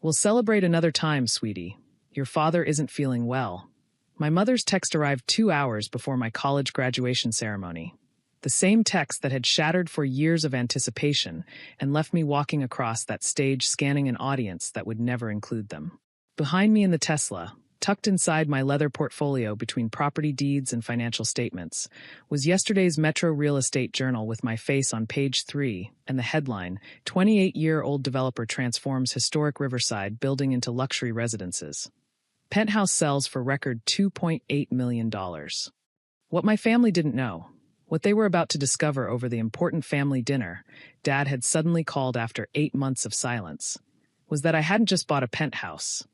We'll celebrate another time, sweetie. Your father isn't feeling well. My mother's text arrived 2 hours before my college graduation ceremony. The same text that had shattered for years of anticipation and left me walking across that stage scanning an audience that would never include them. Behind me in the Tesla, tucked inside my leather portfolio between property deeds and financial statements, was yesterday's Metro Real Estate Journal with my face on page 3 and the headline, 28-year-old developer transforms historic Riverside building into luxury residences. Penthouse sells for record $2.8 million. What my family didn't know, what they were about to discover over the important family dinner Dad had suddenly called after 8 months of silence, was that I hadn't just bought a penthouse.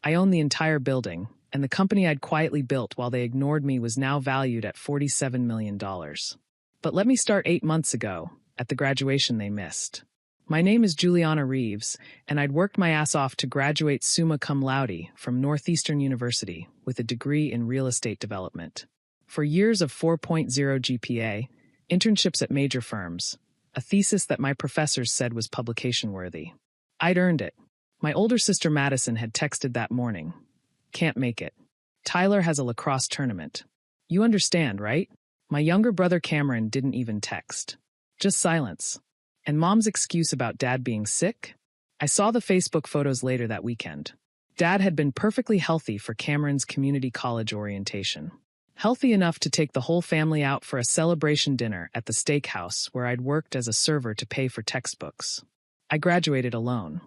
I owned the entire building, and the company I'd quietly built while they ignored me was now valued at $47 million. But let me start 8 months ago, at the graduation they missed. My name is Juliana Reeves, and I'd worked my ass off to graduate summa cum laude from Northeastern University with a degree in real estate development. 4 years of 4.0 GPA, internships at major firms, a thesis that my professors said was publication-worthy. I'd earned it. My older sister Madison had texted that morning. Can't make it. Tyler has a lacrosse tournament. You understand, right? My younger brother Cameron didn't even text. Just silence. And Mom's excuse about Dad being sick? I saw the Facebook photos later that weekend. Dad had been perfectly healthy for Cameron's community college orientation. Healthy enough to take the whole family out for a celebration dinner at the steakhouse where I'd worked as a server to pay for textbooks. I graduated alone.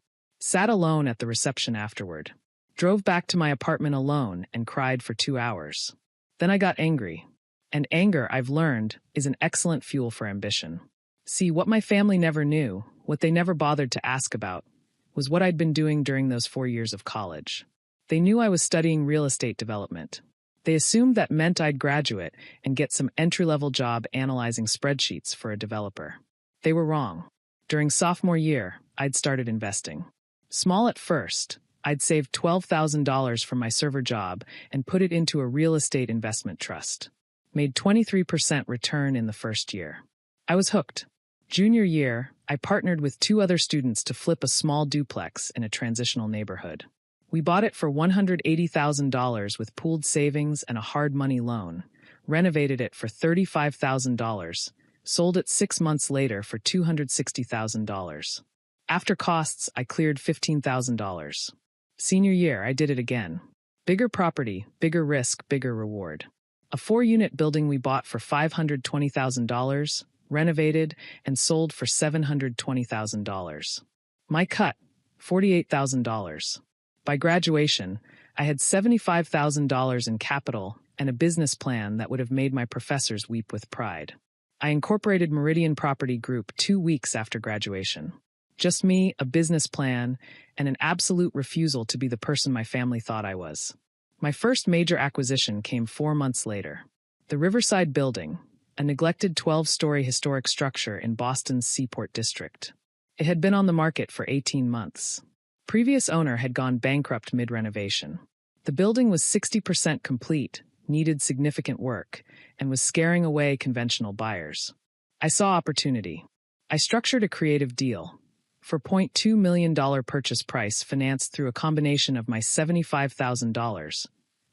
Sat alone at the reception afterward. Drove back to my apartment alone and cried for 2 hours. Then I got angry. And anger, I've learned, is an excellent fuel for ambition. See, what my family never knew, what they never bothered to ask about, was what I'd been doing during those 4 years of college. They knew I was studying real estate development. They assumed that meant I'd graduate and get some entry-level job analyzing spreadsheets for a developer. They were wrong. During sophomore year, I'd started investing. Small at first, I'd saved $12,000 from my server job and put it into a real estate investment trust. Made 23% return in the first year. I was hooked. Junior year, I partnered with 2 other students to flip a small duplex in a transitional neighborhood. We bought it for $180,000 with pooled savings and a hard money loan, renovated it for $35,000, sold it 6 months later for $260,000. After costs, I cleared $15,000. Senior year, I did it again. Bigger property, bigger risk, bigger reward. A 4-unit building we bought for $520,000, renovated, and sold for $720,000. My cut, $48,000. By graduation, I had $75,000 in capital and a business plan that would have made my professors weep with pride. I incorporated Meridian Property Group 2 weeks after graduation. Just me, a business plan, and an absolute refusal to be the person my family thought I was. My first major acquisition came 4 months later. The Riverside Building, a neglected 12-story historic structure in Boston's Seaport District. It had been on the market for 18 months. Previous owner had gone bankrupt mid-renovation. The building was 60% complete, needed significant work, and was scaring away conventional buyers. I saw opportunity. I structured a creative deal. For $0.2 million purchase price financed through a combination of my $75,000,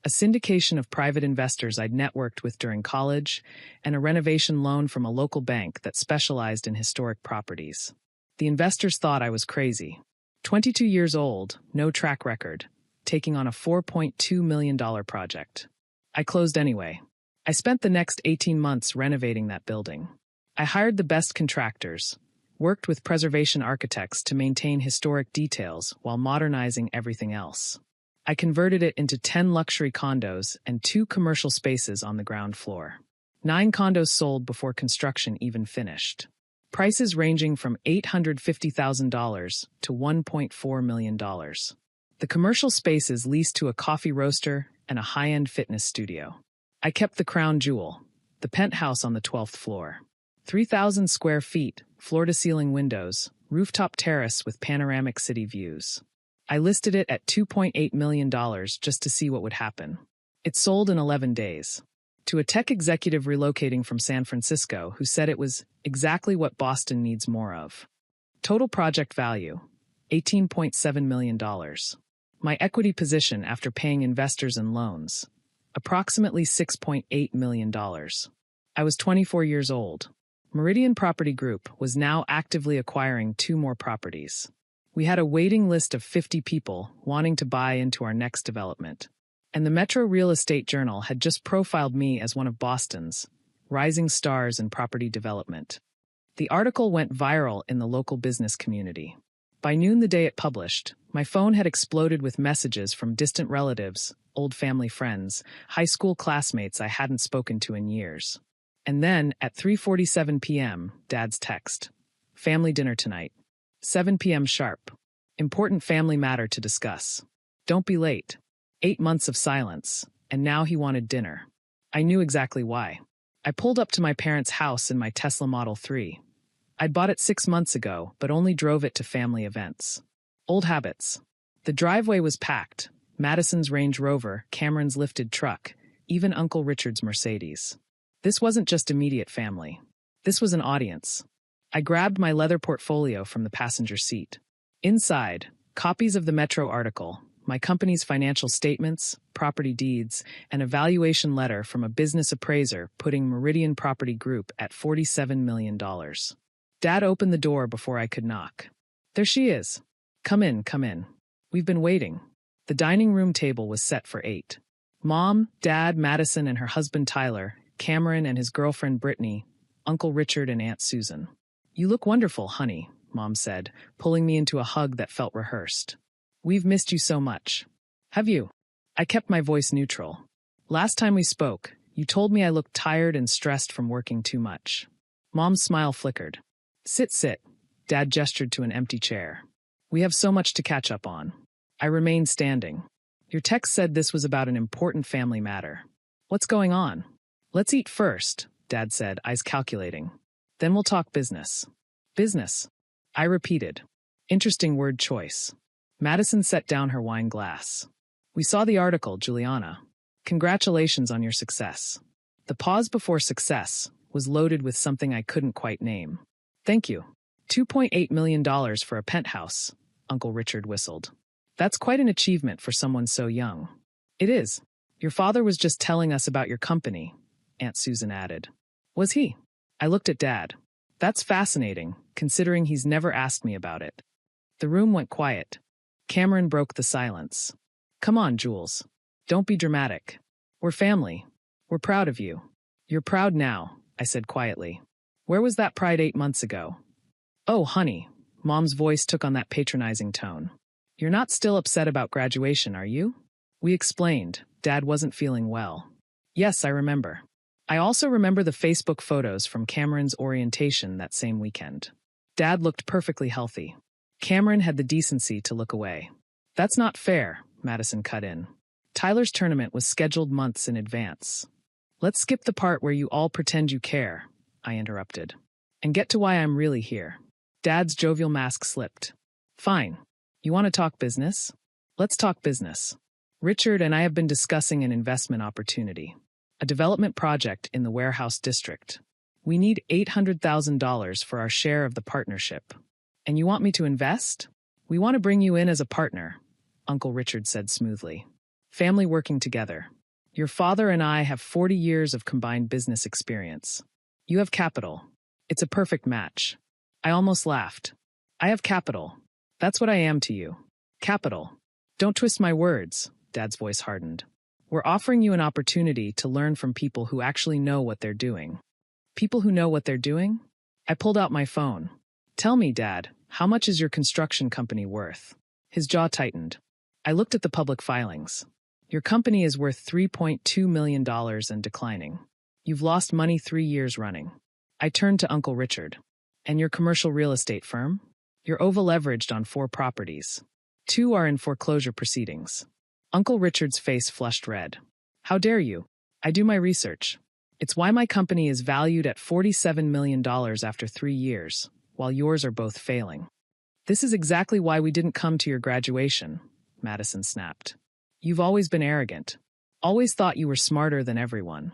a syndication of private investors I'd networked with during college, and a renovation loan from a local bank that specialized in historic properties. The investors thought I was crazy. 22 years old, no track record, taking on a $4.2 million project. I closed anyway. I spent the next 18 months renovating that building. I hired the best contractors, worked with preservation architects to maintain historic details while modernizing everything else. I converted it into 10 luxury condos and 2 commercial spaces on the ground floor. 9 condos sold before construction even finished. Prices ranging from $850,000 to $1.4 million. The commercial spaces leased to a coffee roaster and a high-end fitness studio. I kept the crown jewel, the penthouse on the 12th floor. 3,000 square feet, floor-to-ceiling windows, rooftop terrace with panoramic city views. I listed it at $2.8 million just to see what would happen. It sold in 11 days. To a tech executive relocating from San Francisco who said it was exactly what Boston needs more of. Total project value, $18.7 million. My equity position after paying investors and loans, approximately $6.8 million. I was 24 years old. Meridian Property Group was now actively acquiring 2 more properties. We had a waiting list of 50 people wanting to buy into our next development. And the Metro Real Estate Journal had just profiled me as one of Boston's rising stars in property development. The article went viral in the local business community. By noon the day it published, my phone had exploded with messages from distant relatives, old family friends, high school classmates I hadn't spoken to in years. And then, at 3:47 p.m., Dad's text. Family dinner tonight. 7 p.m. sharp. Important family matter to discuss. Don't be late. 8 months of silence, and now he wanted dinner. I knew exactly why. I pulled up to my parents' house in my Tesla Model 3. I'd bought it 6 months ago, but only drove it to family events. Old habits. The driveway was packed. Madison's Range Rover, Cameron's lifted truck, even Uncle Richard's Mercedes. This wasn't just immediate family. This was an audience. I grabbed my leather portfolio from the passenger seat. Inside, copies of the Metro article, my company's financial statements, property deeds, and a valuation letter from a business appraiser putting Meridian Property Group at $47 million. Dad opened the door before I could knock. There she is. Come in, come in. We've been waiting. The dining room table was set for 8. Mom, Dad, Madison and her husband Tyler, Cameron and his girlfriend Brittany, Uncle Richard and Aunt Susan. You look wonderful, honey, Mom said, pulling me into a hug that felt rehearsed. We've missed you so much. Have you? I kept my voice neutral. Last time we spoke, you told me I looked tired and stressed from working too much. Mom's smile flickered. Sit. Dad gestured to an empty chair. We have so much to catch up on. I remained standing. Your text said this was about an important family matter. What's going on? Let's eat first, Dad said, eyes calculating. Then we'll talk business. Business? I repeated. Interesting word choice. Madison set down her wine glass. We saw the article, Juliana. Congratulations on your success. The pause before success was loaded with something I couldn't quite name. Thank you. $2.8 million for a penthouse, Uncle Richard whistled. That's quite an achievement for someone so young. It is. Your father was just telling us about your company, Aunt Susan added. Was he? I looked at Dad. That's fascinating, considering he's never asked me about it. The room went quiet. Cameron broke the silence. Come on, Jules. Don't be dramatic. We're family. We're proud of you. You're proud now, I said quietly. Where was that pride 8 months ago? Oh, honey, Mom's voice took on that patronizing tone. You're not still upset about graduation, are you? We explained. Dad wasn't feeling well. Yes, I remember. I also remember the Facebook photos from Cameron's orientation that same weekend. Dad looked perfectly healthy. Cameron had the decency to look away. That's not fair, Madison cut in. Tyler's tournament was scheduled months in advance. Let's skip the part where you all pretend you care, I interrupted, and get to why I'm really here. Dad's jovial mask slipped. Fine. You want to talk business? Let's talk business. Richard and I have been discussing an investment opportunity. A development project in the warehouse district. We need $800,000 for our share of the partnership. And you want me to invest? We want to bring you in as a partner, Uncle Richard said smoothly. Family working together. Your father and I have 40 years of combined business experience. You have capital. It's a perfect match. I almost laughed. I have capital. That's what I am to you. Capital. Don't twist my words, Dad's voice hardened. We're offering you an opportunity to learn from people who actually know what they're doing. People who know what they're doing? I pulled out my phone. Tell me, Dad, how much is your construction company worth? His jaw tightened. I looked at the public filings. Your company is worth $3.2 million and declining. You've lost money 3 years running. I turned to Uncle Richard. And your commercial real estate firm? You're over-leveraged on 4 properties. 2 are in foreclosure proceedings. Uncle Richard's face flushed red. How dare you? I do my research. It's why my company is valued at $47 million after 3 years, while yours are both failing. This is exactly why we didn't come to your graduation, Madison snapped. You've always been arrogant. Always thought you were smarter than everyone.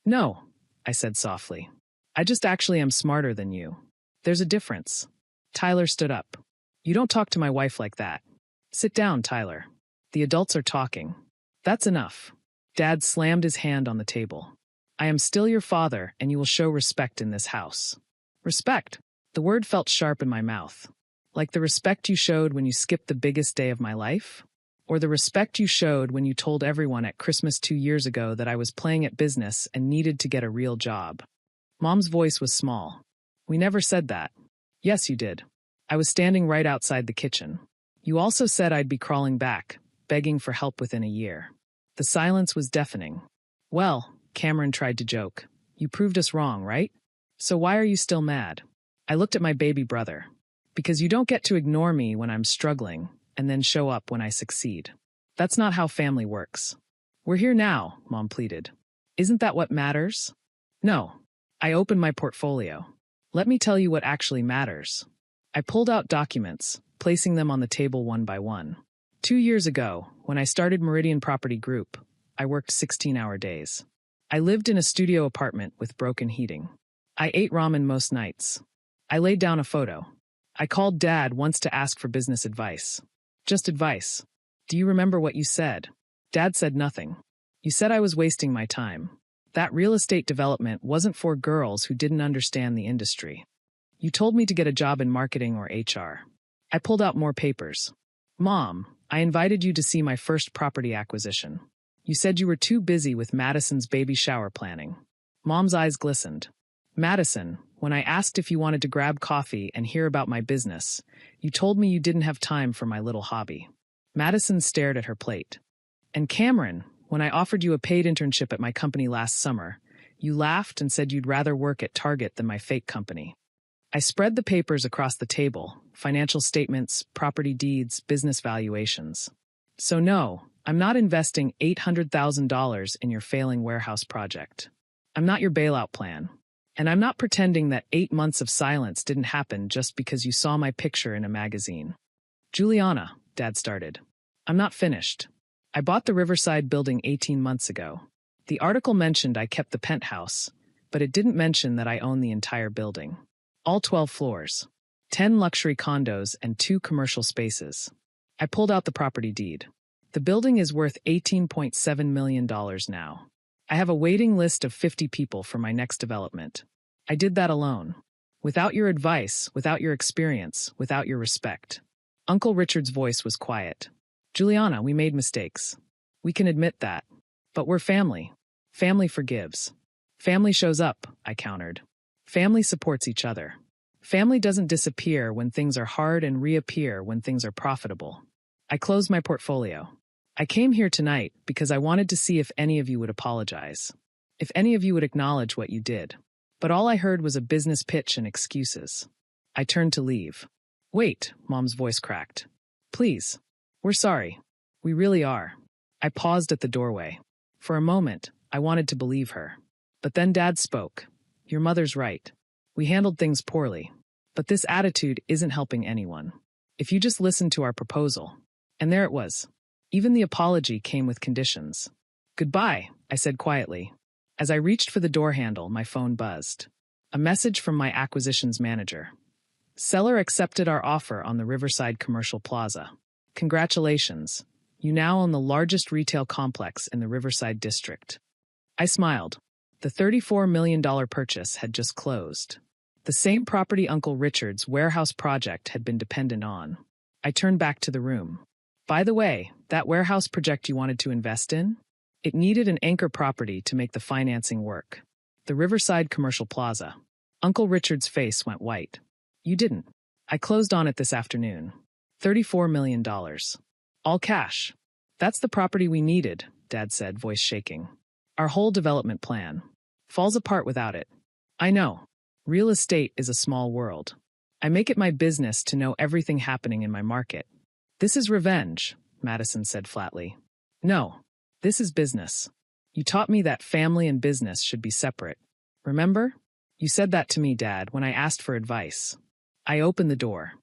No, I said softly. I just actually am smarter than you. There's a difference. Tyler stood up. You don't talk to my wife like that. Sit down, Tyler. The adults are talking. That's enough. Dad slammed his hand on the table. I am still your father, and you will show respect in this house. Respect. The word felt sharp in my mouth. Like the respect you showed when you skipped the biggest day of my life? Or the respect you showed when you told everyone at Christmas 2 years ago that I was playing at business and needed to get a real job? Mom's voice was small. We never said that. Yes, you did. I was standing right outside the kitchen. You also said I'd be crawling back, begging for help within a year. The silence was deafening. Well, Cameron tried to joke. You proved us wrong, right? So why are you still mad? I looked at my baby brother. Because you don't get to ignore me when I'm struggling, and then show up when I succeed. That's not how family works. We're here now, Mom pleaded. Isn't that what matters? No. I opened my portfolio. Let me tell you what actually matters. I pulled out documents, placing them on the table one by one. 2 years ago, when I started Meridian Property Group, I worked 16-hour days. I lived in a studio apartment with broken heating. I ate ramen most nights. I laid down a photo. I called Dad once to ask for business advice. Just advice. Do you remember what you said? Dad said nothing. You said I was wasting my time. That real estate development wasn't for girls who didn't understand the industry. You told me to get a job in marketing or HR. I pulled out more papers. Mom, I invited you to see my first property acquisition. You said you were too busy with Madison's baby shower planning. Mom's eyes glistened. Madison, when I asked if you wanted to grab coffee and hear about my business, you told me you didn't have time for my little hobby. Madison stared at her plate. And Cameron, when I offered you a paid internship at my company last summer, you laughed and said you'd rather work at Target than my fake company. I spread the papers across the table, financial statements, property deeds, business valuations. So no, I'm not investing $800,000 in your failing warehouse project. I'm not your bailout plan. And I'm not pretending that 8 months of silence didn't happen just because you saw my picture in a magazine. Juliana, Dad started. I'm not finished. I bought the Riverside building 18 months ago. The article mentioned I kept the penthouse, but it didn't mention that I own the entire building. All 12 floors, 10 luxury condos, and 2 commercial spaces. I pulled out the property deed. The building is worth $18.7 million now. I have a waiting list of 50 people for my next development. I did that alone. Without your advice, without your experience, without your respect. Uncle Richard's voice was quiet. Juliana, we made mistakes. We can admit that. But we're family. Family forgives. Family shows up, I countered. Family supports each other. Family doesn't disappear when things are hard and reappear when things are profitable. I closed my portfolio. I came here tonight because I wanted to see if any of you would apologize. If any of you would acknowledge what you did. But all I heard was a business pitch and excuses. I turned to leave. Wait, Mom's voice cracked. Please. We're sorry. We really are. I paused at the doorway. For a moment, I wanted to believe her. But then Dad spoke. Your mother's right. We handled things poorly. But this attitude isn't helping anyone. If you just listen to our proposal. And there it was. Even the apology came with conditions. Goodbye, I said quietly. As I reached for the door handle, my phone buzzed. A message from my acquisitions manager. Seller accepted our offer on the Riverside Commercial Plaza. Congratulations. You now own the largest retail complex in the Riverside district. I smiled. The $34 million purchase had just closed. The same property Uncle Richard's warehouse project had been dependent on. I turned back to the room. By the way, that warehouse project you wanted to invest in? It needed an anchor property to make the financing work. The Riverside Commercial Plaza. Uncle Richard's face went white. You didn't. I closed on it this afternoon. $34 million. All cash. That's the property we needed, Dad said, voice shaking. Our whole development plan falls apart without it. I know. Real estate is a small world. I make it my business to know everything happening in my market. This is revenge, Madison said flatly. No, this is business. You taught me that family and business should be separate. Remember? You said that to me, Dad, when I asked for advice. I opened the door.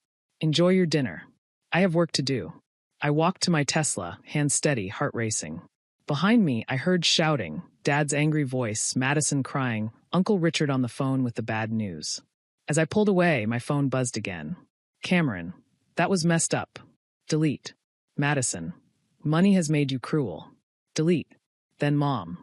Enjoy your dinner. I have work to do. I walked to my Tesla, hands steady, heart racing. Behind me, I heard shouting, Dad's angry voice, Madison crying, Uncle Richard on the phone with the bad news. As I pulled away, my phone buzzed again. Cameron, That was messed up. Delete. Madison. Money has made you cruel. Delete. Then Mom.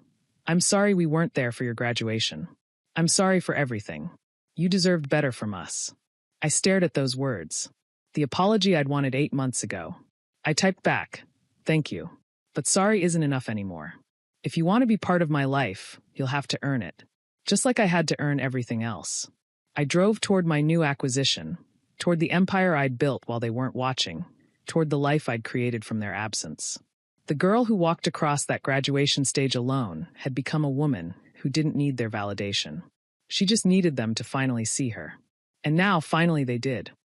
I'm sorry we weren't there for your graduation. I'm sorry for everything. You deserved better from us. I stared at those words. The apology I'd wanted 8 months ago. I typed back, thank you. But sorry isn't enough anymore. If you want to be part of my life, you'll have to earn it. Just like I had to earn everything else. I drove toward my new acquisition, toward the empire I'd built while they weren't watching, toward the life I'd created from their absence. The girl who walked across that graduation stage alone had become a woman who didn't need their validation. She just needed them to finally see her. And now, finally, they did.